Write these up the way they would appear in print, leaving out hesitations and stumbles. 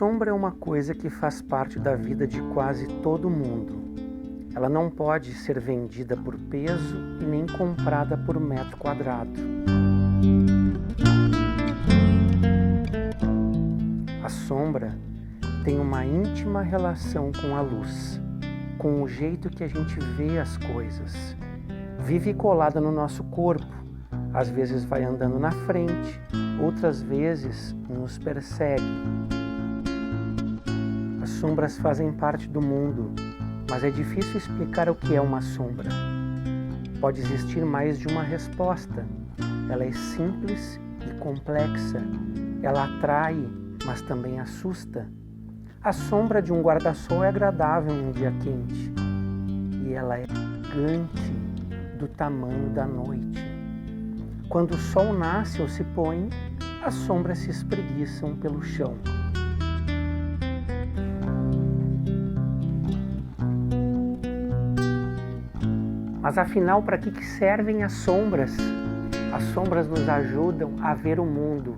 sombra é uma coisa que faz parte da vida de quase todo mundo. Ela não pode ser vendida por peso e nem comprada por metro quadrado. A sombra tem uma íntima relação com a luz, com o jeito que a gente vê as coisas. Vive colada no nosso corpo, às vezes vai andando na frente, outras vezes nos persegue. As sombras fazem parte do mundo, mas é difícil explicar o que é uma sombra. Pode existir mais de uma resposta. Ela é simples e complexa. Ela atrai, mas também assusta. A sombra de um guarda-sol é agradável num dia quente. E ela é gigante do tamanho da noite. Quando o sol nasce ou se põe, as sombras se espreguiçam pelo chão. Mas afinal, para que servem as sombras? As sombras nos ajudam a ver o mundo,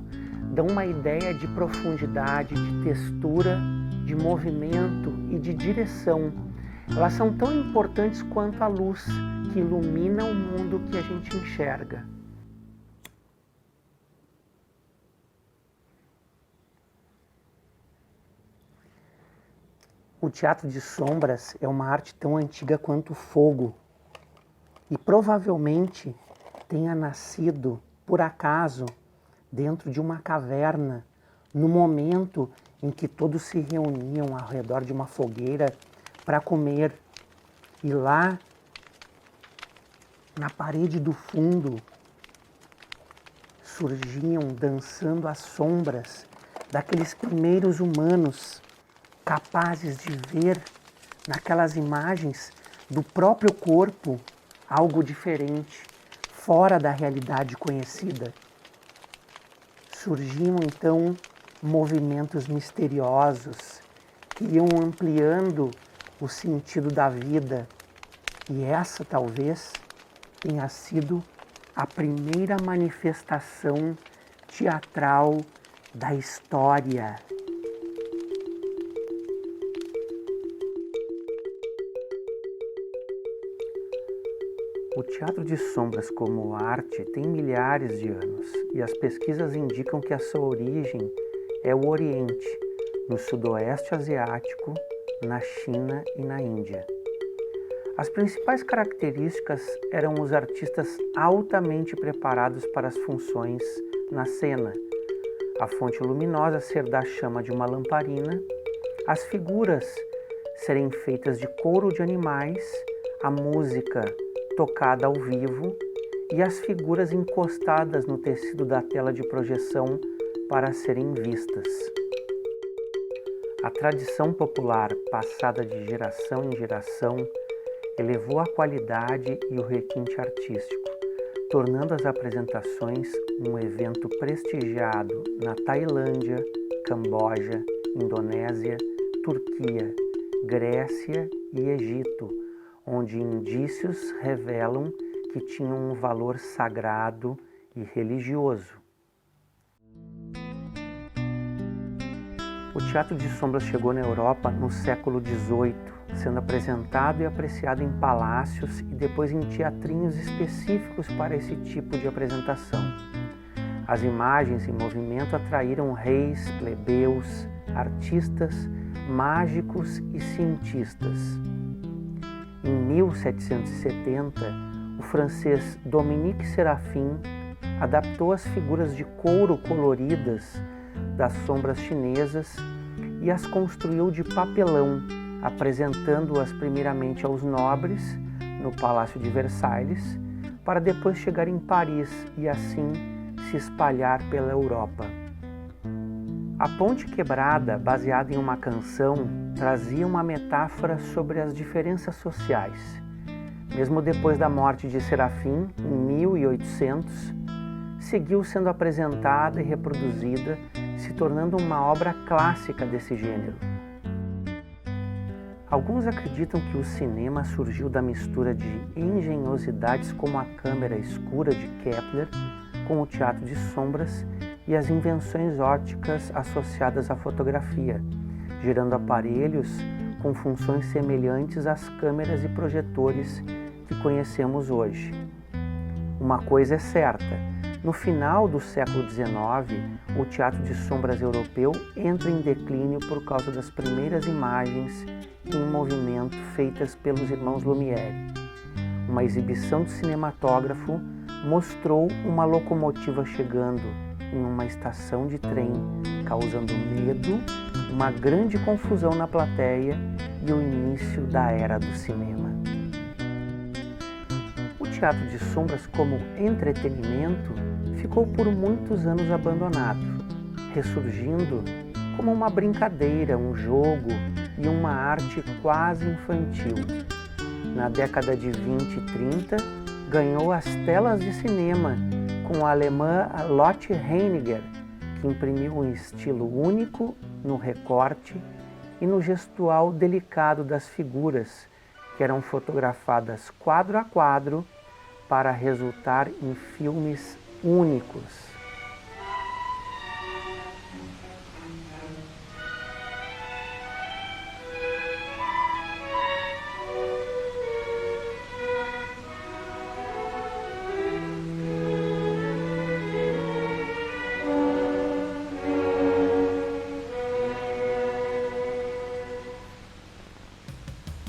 dão uma ideia de profundidade, de textura, de movimento e de direção. Elas são tão importantes quanto a luz que ilumina o mundo que a gente enxerga. O teatro de sombras é uma arte tão antiga quanto o fogo. E provavelmente tenha nascido, por acaso, dentro de uma caverna, no momento em que todos se reuniam ao redor de uma fogueira para comer. E lá, na parede do fundo, surgiam dançando as sombras daqueles primeiros humanos capazes de ver naquelas imagens do próprio corpo algo diferente, fora da realidade conhecida. Surgiam então movimentos misteriosos que iam ampliando o sentido da vida. E essa talvez tenha sido a primeira manifestação teatral da história. O teatro de sombras como arte tem milhares de anos e as pesquisas indicam que a sua origem é o Oriente, no Sudoeste Asiático, na China e na Índia. As principais características eram os artistas altamente preparados para as funções na cena, a fonte luminosa ser da chama de uma lamparina, as figuras serem feitas de couro de animais, a música tocada ao vivo e as figuras encostadas no tecido da tela de projeção para serem vistas. A tradição popular, passada de geração em geração, elevou a qualidade e o requinte artístico, tornando as apresentações um evento prestigiado na Tailândia, Camboja, Indonésia, Turquia, Grécia e Egito, onde indícios revelam que tinham um valor sagrado e religioso. O teatro de sombras chegou na Europa no século XVIII, sendo apresentado e apreciado em palácios e depois em teatrinhos específicos para esse tipo de apresentação. As imagens em movimento atraíram reis, plebeus, artistas, mágicos e cientistas. Em 1770, o francês Dominique Séraphin adaptou as figuras de couro coloridas das sombras chinesas e as construiu de papelão, apresentando-as primeiramente aos nobres no Palácio de Versalhes, para depois chegar em Paris e assim se espalhar pela Europa. A ponte quebrada, baseada em uma canção, trazia uma metáfora sobre as diferenças sociais. Mesmo depois da morte de Serafim, em 1800, seguiu sendo apresentada e reproduzida, se tornando uma obra clássica desse gênero. Alguns acreditam que o cinema surgiu da mistura de engenhosidades como a câmera escura de Kepler com o teatro de sombras e as invenções ópticas associadas à fotografia, gerando aparelhos com funções semelhantes às câmeras e projetores que conhecemos hoje. Uma coisa é certa: no final do século XIX, o teatro de sombras europeu entra em declínio por causa das primeiras imagens em movimento feitas pelos irmãos Lumière. Uma exibição de cinematógrafo mostrou uma locomotiva chegando em uma estação de trem, causando medo, uma grande confusão na plateia e o início da era do cinema. O teatro de sombras como entretenimento ficou por muitos anos abandonado, ressurgindo como uma brincadeira, um jogo e uma arte quase infantil. Na década de 20 e 30, ganhou as telas de cinema com a alemã Lotte Heiniger, que imprimiu um estilo único no recorte e no gestual delicado das figuras, que eram fotografadas quadro a quadro para resultar em filmes únicos.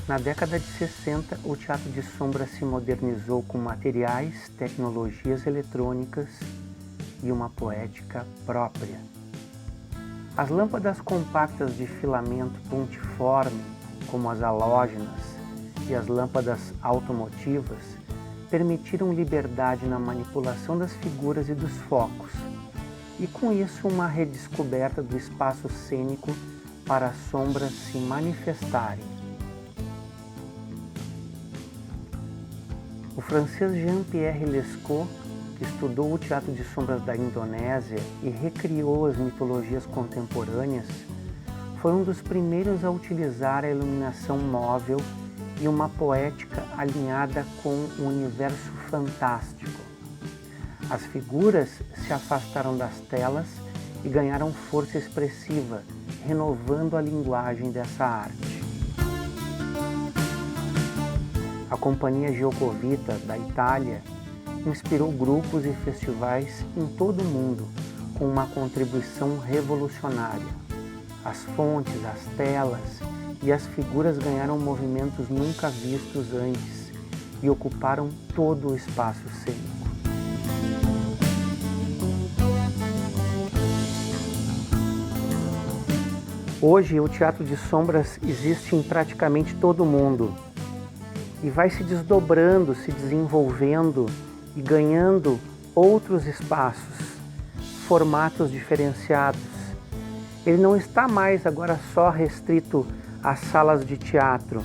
Na década de 60, o teatro de sombras se modernizou com materiais, tecnologias eletrônicas e uma poética própria. As lâmpadas compactas de filamento pontiforme, como as halógenas, e as lâmpadas automotivas, permitiram liberdade na manipulação das figuras e dos focos, e com isso uma redescoberta do espaço cênico para as sombras se manifestarem. O francês Jean-Pierre Lescaut, que estudou o teatro de sombras da Indonésia e recriou as mitologias contemporâneas, foi um dos primeiros a utilizar a iluminação móvel e uma poética alinhada com o universo fantástico. As figuras se afastaram das telas e ganharam força expressiva, renovando a linguagem dessa arte. A Companhia Giocovita, da Itália, inspirou grupos e festivais em todo o mundo com uma contribuição revolucionária. As fontes, as telas e as figuras ganharam movimentos nunca vistos antes e ocuparam todo o espaço cênico. Hoje, o teatro de sombras existe em praticamente todo o mundo e vai se desdobrando, se desenvolvendo e ganhando outros espaços, formatos diferenciados. Ele não está mais agora só restrito às salas de teatro,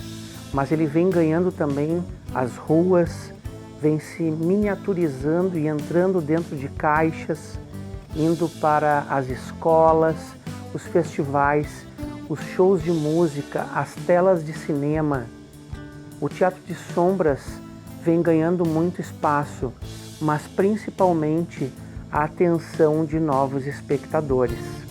mas ele vem ganhando também as ruas, vem se miniaturizando e entrando dentro de caixas, indo para as escolas, os festivais, os shows de música, as telas de cinema. O teatro de sombras vem ganhando muito espaço, mas principalmente a atenção de novos espectadores.